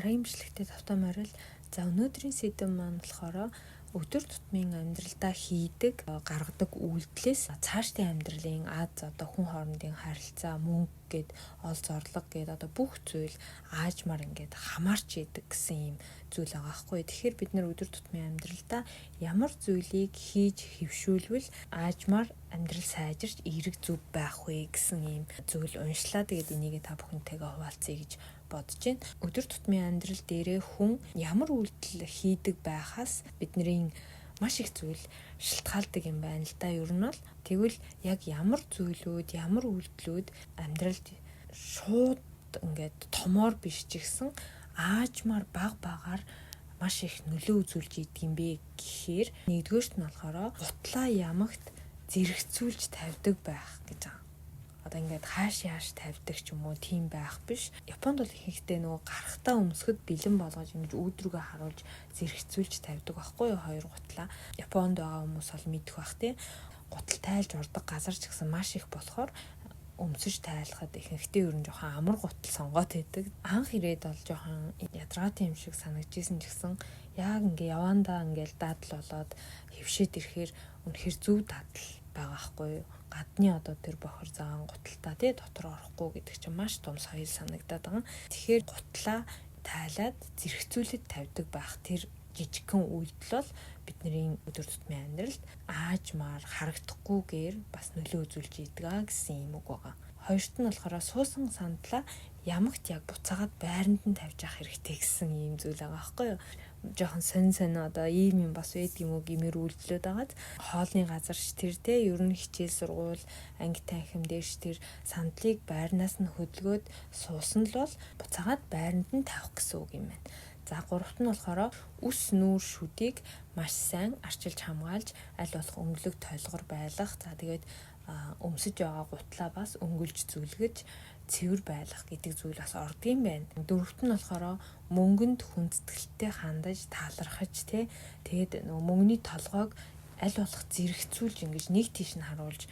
дараагийн бичлэгтээ тавтан морил. За өнөөдрийн сэдэв маань болохоор өдөр тутмын амьдралдаа хийдэг гаргадаг үйлдэлээс цаашдын амьдралын хүн хоорондын харилцаа, мөнгө гээд ол зорлого гээд бүх зүйл аажмаар ингээд хамаарч идэг гэсэн юм зүйл байгаа байхгүй. Тэгэхээр бид нэр өдөр тутмын амьдралдаа ямар зүйлийг хийж хэвшүүлвэл аажмаар амьдрал сайжирч эерэг зүв байх вэ гэсэн юм зүйл уншлаа. Тэгээд энийг та бүхэнтэйгээ хуваалцъя гэж бодож байна. Өдөр тутмын амьдрал дээрээ хүн ямар үйлдэл хийдэг байхаас бидний маш их зүйл шалтгаалдаг юм байна л да. Ер нь бол тэгвэл яг ямар зүйлүүд, ямар үйлдэлүүд амьдралд шууд ингээд томоор биш ч гэсэн аажмаар багаар маш их нөлөө үзүүлж идэг юм бэ гэхээр нэгдүгээрт нь болохоор гутлаа ямагт зэрэгцүүлж тавьдаг байх гэж байгаа. Одоо ингээд хааш тавьдаг ч юм уу тийм байх биш. Японд бол ихэнхдээ нөгөө гарахтаа өмсгөд бэлэн болгож ингэж өөдрөгөө харуулж зэрэгцүүлж тавьдаг байхгүй юу, хоёр гутлаа. Японд байгаа хүмүүс бол мэдэх бах тий. Гутал тайлж урдаг газар ч гэсэн маш их болохоор өмсөж тайлахад ихэнхдээ ер нь жоохон амар гутал сонгоод байдаг. Анх ирээд бол жоохон ядаргатай юм шиг санагдчихсэн ч гэсэн яг ингээ явандаа ингээл дадал болоод хөвшөөд ирэхээр үнэхээр зөв дадал байгаа байхгүй юу. Гадны тэр бохор заан гуталтаа тий дотор орохгүй гэдэг чинь маш том соёл санагдаад байгаа. Тэгэхээр гутлаа тайлаад зэрэгцүүлээд тавьдаг байх тэр жижигхэн үйлдэл бол бидний өдөр тутмын амьдралд аажмаар харагдахгүйгээр бас нөлөө үзүүлж идэг гэсэн юм үг байгаа. Хоёрт нь болохоор суусан сандлаа ямагт яг буцаагаад байранд нь тавьж авах хэрэгтэй гэсэн юм зүйл байгаа байхгүй юу. Жохон сонь ийм юм бас байдаг юм уу гэмээр үйлдэлүүд байгаад хоолны газарч тэр тий ер нь хичээл сургууль анги танхим дээш тэр сандлыг байрнаас нь хөдөлгөөд суусан л бол буцаагаад байранд нь тавих гэсэн үг юм байна. За гуравт нь болохоор үс нүүр шүдийг маш сайн арчилж хамгаалж аль болох өнгөлөг тойлгор байлгах. За тэгээд өмсөж байгаа гутлаа бас өнгөлж зүлгэж цэвэр байлгах гэдэг зүйл бас ордог юм байна. Дөрөвт нь болохоор мөнгөнд хүндэтгэлтэй хандаж талархаж тэгээд мөнгөний толгойг аль болох зэрэгцүүлж ингэж нэг тийш нь харуулж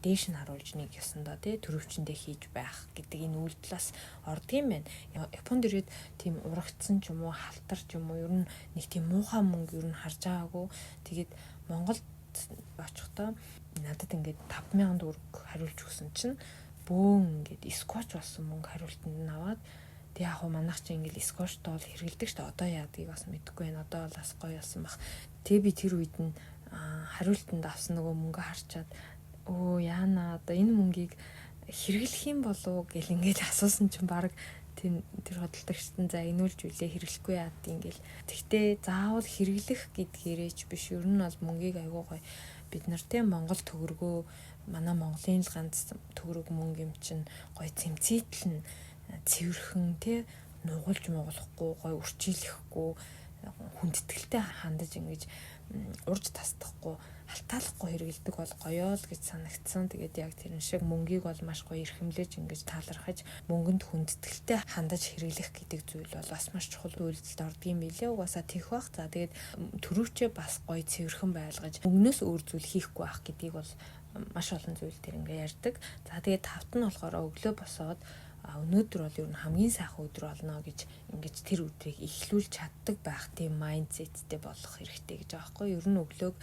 дээш нь харуулж нэг ёсондоо төрөвчөндөө хийж байх гэдэг энэ үйлдэл бас ордог юм байна. Японд ирээд тийм урагцсан ч юм уу халтар ч юм уу ер нь нэг тийм муухай мөнгө ер нь харж байгаагүй. Тэгээд Монголд очихдоо надад ингээд 5,000 төгрөг хариулж өгсөн чинь бөөн ингээд скотч болсон мөнгө хариултанд нь аваад тэг яг манайх чи ингээд скотчтой бол хэрэгэлдэг шүү дээ. Одоо яадгийг бас мэдэхгүй байна. Одоо бол бас гоё болсон баг. Тэг би тэр үед нь хариултанд авсан нөгөө мөнгө харчаад яана одоо энэ мөнгийг хэрэглэх юм болов гэл ингээд асуусан чинь баг тэр хөдөлтөгчд нь за энүүлж үлээ хэрэглэхгүй яад ингээл. Тэгтээ заавал хэрэглэх гэдгээрээ ч биш. Ер нь бол мөнгийг айгуу гоё бид нар Монгол төгрөгөө манай Монголын л ганц төгрөг мөнгө юм чинь гоё цэмцээтэл нь цэвэрхэн нугуулж муулахгүй гоё үрчилэхгүй хүндэтгэлтэй хандаж ингэж урж тасдахгүй халтаалахгүй хэрэгэлдэг бол гоё л гэж санагдсан. Тэгээд яг тэр шиг мөнгийг бол маш гоё эрхэмлэж ингэж талархаж мөнгөнд хүндэтгэлтэй хандаж хэрэглэх гэдэг зүйл бол бас маш чухал үйлдэлд ордог юм билээ. Угаасаа тийх бах. За тэгээд төрөвчөө бас гоё цэвэрхэн байлгаж мөнгнөөс өөр зүйл хийхгүй байх гэдгийг бол маш олон зүйл дээр ингээ ярьдаг. За тэгээд тавт нь болохоор өглөө босоод өнөөдөр бол ер нь хамгийн сайхан өдөр болно гэж ингэж тэр өдрийг эхлүүлж чаддаг байх тийм майндсеттэй болох хэрэгтэй гэж байгаа байхгүй. Ер нь өглөөг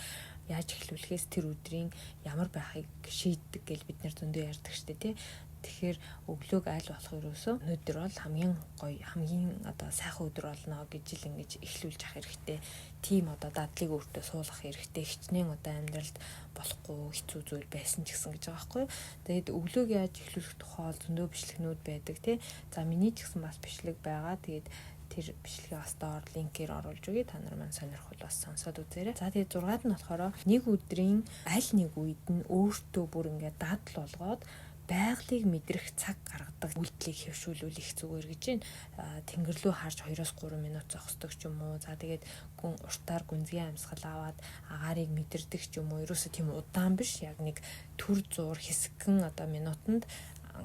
яаж эхлүүлэхээс тэр өдрийн ямар байхыг шийддэг гэж бид нар зөндөө ярьдаг штэ тий. Тэгэхээр өглөөг аль болох ерөөсөө өнөөдөр бол хамгийн гоё хамгийн сайхан өдөр болно гэж л ингэж эхлүүлж авах хэрэгтэй. Тийм дадлыг өөртөө суулгах хэрэгтэй. Хичнээн амьдралд болохгүй хэцүү зүйл байсан ч гэсэн гэж байгаа байхгүй. Тэгээд өглөөг яаж эхлүүлэх тухай зөндөө бичлэгнүүд байдаг тий. За миний ч гэсэн бас бичлэг байгаа. Тэгээд тэр бичлэгээ бас доор линкээр оруулж өгье. Та нар маань сонирхол бас сонсоод үзээрэй. За тэгээд 6-ад нь болохоор нэг өдрийн аль нэг үед нь өөртөө бүр ингээд дадал болгоод байгалыг мэдрэх цаг гаргадаг үйлдэлийг хэвшүүлвэл их зүгээр гэж байна. Тэнгэр рүү харж 2-3 минут зогсдог ч юм уу. За тэгээд уртаар гүнзгий амьсгал аваад агаарыг мэдэрдэг ч юм уу. Ерөөсөө тийм удаан биш. Яг нэг төр зур хэсэгхэн минутанд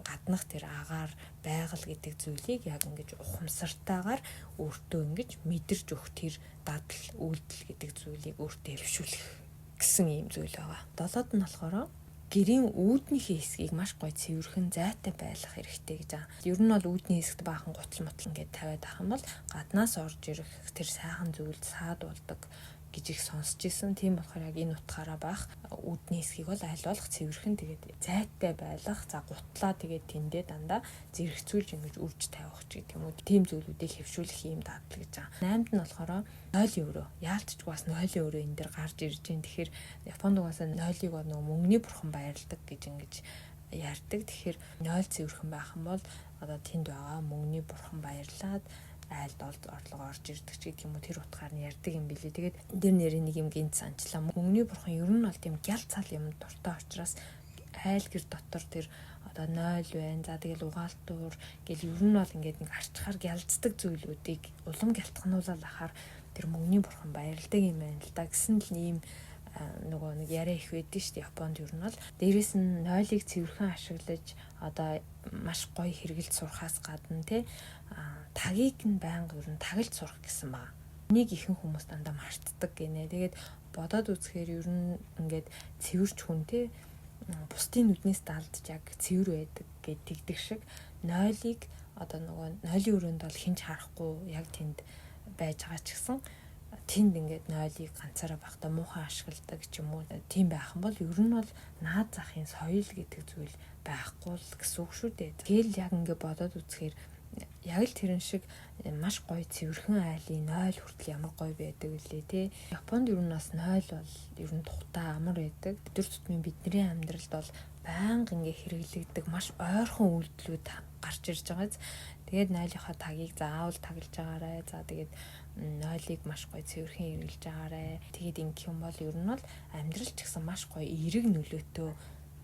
гаднах тэр агаар байгаль гэдэг зүйлийг яг ингэж ухамсартайгаар өөртөө ингэж мэдэрч өгөх тэр дадал үйлдэл гэдэг зүйлийг өөртөө хэвшүүлэх гэсэн юм зүйл байгаа. 7-д нь болохоор гэрийн үүднийхээ хэсгийг маш гоё цэвэрхэн зайтай байлгах хэрэгтэй гэж байгаа. Ер нь бол үүдний хэсэгт баахан гутал мутал ингээд тавиад авах юм бол гаднаас орж ирэх тэр сайхан зүйл саад болдог гэж их сонсч ирсэн. Тийм болохоор яг энэ утгаараа баах үүдний хэсгийг бол аль болох цэвэрхэн тэгээд зайтай байлгах. За гутлаа тэгээд тэндээ дандаа зэрэгцүүлж ингэж үрж тавих ч гэдэг юм уу. Тийм зүйлүүдийг хэвшүүлэх юм дадлаг гэж байгаа. 8-д нь болохоор нойлын өрөө. Яалтчгүй бас нойлын өрөө энэ дэр гарч ирж байна. Тэгэхээр Японд угаасаа нойлыг нөгөө мөнгөний бурхан баярладаг гэж ингэж ярьдаг. Тэгэхээр нойл цэвэрхэн байх юм бол одоо тэнд байгаа мөнгөний бурхан баярлаад айлд орлого орж ирдэг ч гэдэг юм уу, тэр утгаар нь ярьдаг юм билий. Тэгээд дээр нэрийн нэг юм гинт санчлаа. Мөнгөний бурхан ер нь бол тийм гял цал юм дуртай учраас айл гэр дотор тэр одоо нойл байна. За тэгэл угаалтуур гэл ер нь бол ингээд нэг арчхаар гялцдаг зүйлүүдийг улам гялтгануулаад ахаар тэр мөнгөний бурхан баярлдаг юм байна л да гэсэн л ийм нөгөө нэг яриа их байдэн шүү дээ Японд. Ер нь бол дээрэс нь нойлыг цэвэрхэн ашиглаж одоо маш гоё хэрэгэлд сурахаас гадна те тагийг нь байнга ер нь таглаж сурах гэсэн баг. Энийг ихэнх хүмүүс дандаа мартдаг гинэ. Тэгээд бодоод үзэхээр ер нь ингээд цэвэрч хүн те бусдын нүднээс далдж яг цэвэр байдаг гэд тэгдэг шиг нойлыг одоо нөгөө нойлын өрөөнд бол хинч харахгүй яг тэнд байж байгаа ч гэсэн тэнд ингээд нойлыг ганцаараа багтаа муухай ашигладаг ч юм уу тийм байх юм бол ер нь бол наад захын соёл гэдэг зүйл байхгүй л гэсэн үг шүү дээ. Тэгэл яг ингээд бодоод үзэхээр яг л тэрэн шиг маш гоё цэвэрхэн айлын нойл хүртэл ямар гоё байдаг үлээ те. Японд ер нь бас нойл бол ер нь тухтай амар байдаг. Өдөр тутмын бидний амьдралд бол байнга ингээ хэрэглэгддэг маш ойрхон үйлдэлүүд гарч ирж байгааз. Тэгээд нойлынхаа тагийг заавал таглаж байгаарай. За тэгээд нойлыг маш гоё цэвэрхэн хэрэглэж байгаарай. Тэгээд ингэх юм бол ер нь бол амьдрал ч гэсэн маш гоё эерэг нөлөөтэй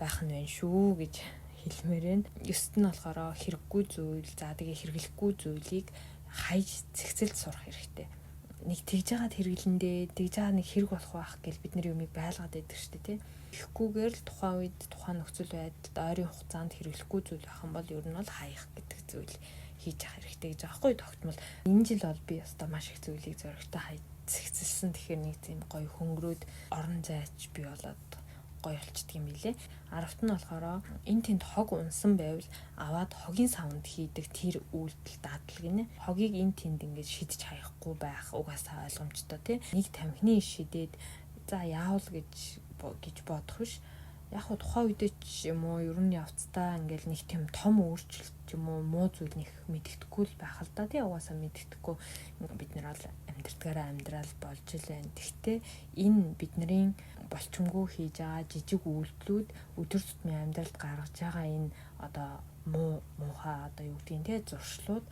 байх нь байна шүү гэж хэлмээр байна. 9-т нь болохоор хэрэггүй зүйл, за тэгээ хэрэглэхгүй зүйлийг хайж зэгцэлд сурах хэрэгтэй. Нэг тэгж яагаад хэрэглэндээ, тэгж яагаад нэг хэрэг болох байх гэж бид нар юмыг байлгаад байдаг шүү дээ, тийм. Ихэхгүйгээр л тухайн үед тухайн нөхцөл байдалд ойрын хугацаанд хэрэглэхгүй зүйл байх юм бол ер нь бол хаях гэдэг зүйл хийж явах хэрэгтэй гэж байгаа хгүй тогтмол. Энэ жил бол би өстой маш их зүйлийг зөрөгтэй хайж зэгцэлсэн. Тэгэхээр нэг тийм гоё хөнгөрөөд орон зайч би болоод гоё болчдөг юм билэ. 10-т нь болохоор энэ тэнд хог унсан байвал аваад хогийн савнд хийдэг тэр үйлдэл дадлаг гинэ. Хогийг энэ тэнд ингэж шидэж хаяхгүй байх угаасаа ойлгомжтой тий. Нэг тамхины шидээд за яавал гэж бодох биш. Яг хуу тухайн үедээ ч юм уу ер нь явцдаа ингээл нэг тийм том өөрчлөлт юм уу муу зүйл нэг мэддэхгүй л байх л да тий. Угаасаа мэддэхгүй бид нар бол амьдртгаараа амьдрал болж л байна. Тэгтээ энэ бидний болчмгүй хийж байгаа жижиг үйлдэлүүд өдөр тутмын амьдралд гаргаж байгаа энэ одоо муухай одоо юу гэдгийг тий зуршлууд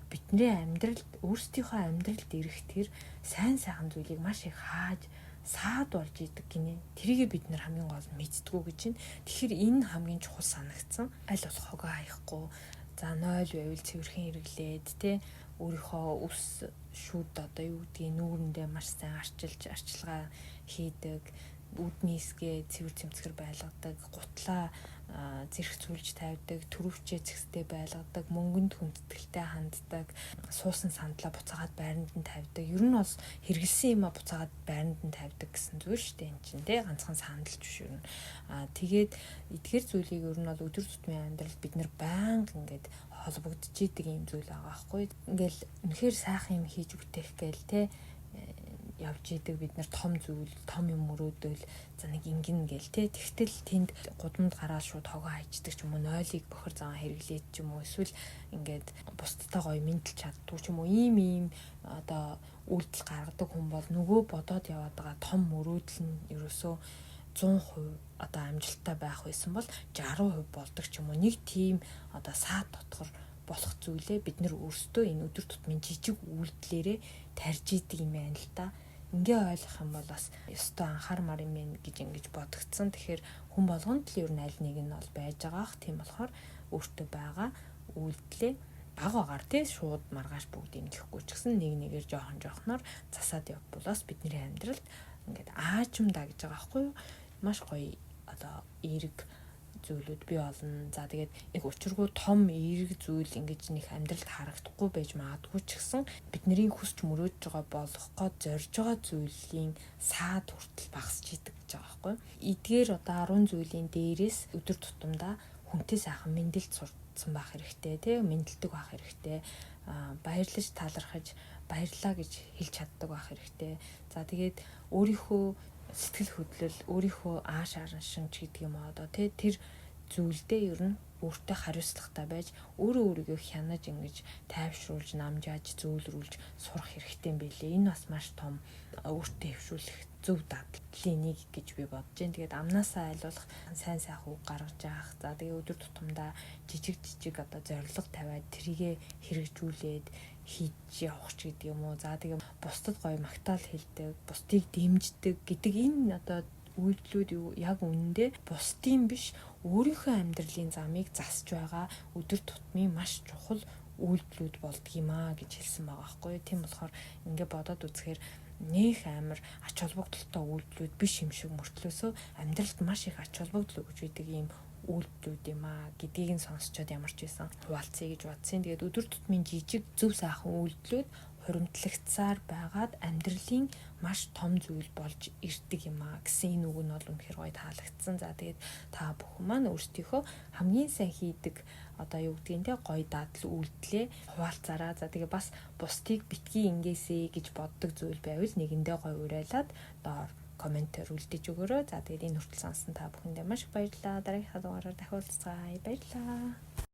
бидний амьдралд өөрсдийнхөө амьдралд ирэх тэр сайн сайхан зүйлийг маш их хааж саад болж идэг гинэ. Тэрийг бид нар хамгийн гол мэддгүү гэж байна. Тэгэхээр энэ хамгийн чухал санагдсан. Аль болох хогоо хаяхгүй. За нойл байвал цэвэрхэн хэрэглээд те өөрийнхөө ус шүд одоо юу гэдгийг нүүрэндээ маш сайн арчилгаа хийдэг. Үүдний хэсгээ цэвэр цэмцгэр байлгадаг, гутлаа зэрэгцүүлж тавьдаг, төрөвчөө зэгстэй байлгадаг, мөнгөнд хүндэтгэлтэй ханддаг, суусан сандлаа буцаагаад байранд нь тавьдаг. Ер нь бас хэрэгэлсэн юм а буцаагаад байранд нь тавьдаг гэсэн зүйл шүү дээ энэ чинь тий ганцхан сандалч биш ер нь. Тэгээд эдгээр зүйлийг ер нь бол өдөр тутмын амьдралд бид нэр байнга ингээд холбогдож идэг юм зүйл байгаа байхгүй. Ингээл үнэхээр сайхан юм хийж бүтээх гээл тий явж идэг бид нар том зүйл том юм өрөөдөл за нэг ингэн гээл те тэгтэл тэнд гудамд гараад шууд хогоо хайчдаг ч юм уу нойлыг бохор зан хэрэглээд ч юм уу эсвэл ингээд бусдтай гоё мэдлж чаддгүй ч юм уу ийм одоо үйлдэл гаргадаг хүн бол нөгөө бодоод яваад байгаа том өрөөдөл нь ерөөсөө 100% одоо амжилттай байх байсан бол 60% болдог ч юм уу нэг тийм одоо саад дотгор болох зүйлээ бид нар өөрсдөө энэ өдөр тутмын жижиг үйлдэлээрээ тарж идэг юм байна л да. Ингээ ойлгох юм бол бас ёстой анхаармаар юм байна гэж ингэж бодогдсон. Тэгэхээр хүн болгонд л ер нь аль нэг нь бол байж байгаах. Тийм болохоор өөртөө байгаа үйлдэлээ багаагаар тий шууд маргааш бүгдийг гэхгүй ч гэсэн нэг нэгээр жоохноор засаад явбал бас бидний амьдралд ингээд аажимдаа гэж байгаа байхгүй юу? Маш гоё одоо эерэг зүйлүүд бий болно. За тэгээд нэг учиргүй том эерэг зүйл ингэж нэг амьдралд харагдахгүй байж магадгүй ч гэсэн бидний хүсч мөрөөдж байгаа болох гээд зорж байгаа зүйлийн саад хүртэл багасч идэг гэж байгаа байхгүй. Эдгээр одоо 10 зүйлийн дээрээс өдөр тутамдаа хүнтэй сайхан мэндэлж сурцсан байх хэрэгтэй тий, мэндэлдэг байх хэрэгтэй. Баярлаж талархаж баярлаа гэж хэлж чаддаг байх хэрэгтэй. За тэгээд өөрийнхөө сэтгэл хөдлөл, өөрийнхөө ааш араншинч гэдэг юм аа одоо тэр зүйлдээ ер нь өөртөө хариуцлагатай байж өөрөө өөрийгөө хянаж ингэж тайвшруулж, намжааж, зөөлрүүлж сурах хэрэгтэй юм билээ. Энэ бас маш том өөртөө хөвшүүлэх зөв дадлын нэг гэж би бодож байна. Тэгээд амнаасаа айлуулах сайн сайхан үг гаргаж яах. За тэгээд өдөр тутамдаа жижиг одоо зорилго тавиад тэрийгэ хэрэгжүүлээд хийж явах ч гэдэг юм уу. За тэгээд бусдад гоё магтаал хэлдэг, бусдыг дэмждэг гэдэг энэ одоо үйлдэлүүд юу яг үнэндээ бусдын биш өөрийнхөө амьдралын замыг засч байгаа өдөр тутмын маш чухал үйлдэлүүд болдго юм аа гэж хэлсэн байгаа байхгүй. Тийм болохоор ингээ бодоод үзэхээр нэх амар ач холбогдолтой үйлдэлүүд биш юм шиг мөртлөөсөө амьдралд маш их ач холбогдол өгж байдаг юм үйлдэлүүд юм аа гэдгийг нь сонсчод ямар ч байсан хуваалцъя гэж бодсон. Тэгээд өдөр тутмын жижиг зөв сайхан үйлдэлүүд хуримтлагцсаар байгаад амьдралын маш том зүйл болж ирдэг юм аа гэсэн энэ үг нь бол үнэхээр гоё таалагдсан. За тэгээд та бүхэн маань өөрсдийнхөө хамгийн сайн хийдэг одоо юу гэдгийг те гоё дадал үйлдэлээ хуваалцаараа. За тэгээд бас бусдыг битгий ингээсэ гэж боддог зүйл байвал нэгэндээ гоё уриалаад доор комментээр үлдээж өгөөрэй. За тэгээд энэ хүртэл сонсон та бүхэндээ маш их баярлалаа. Дараагийнхаа дугаараар дахин уулзцгаая. Баярлалаа.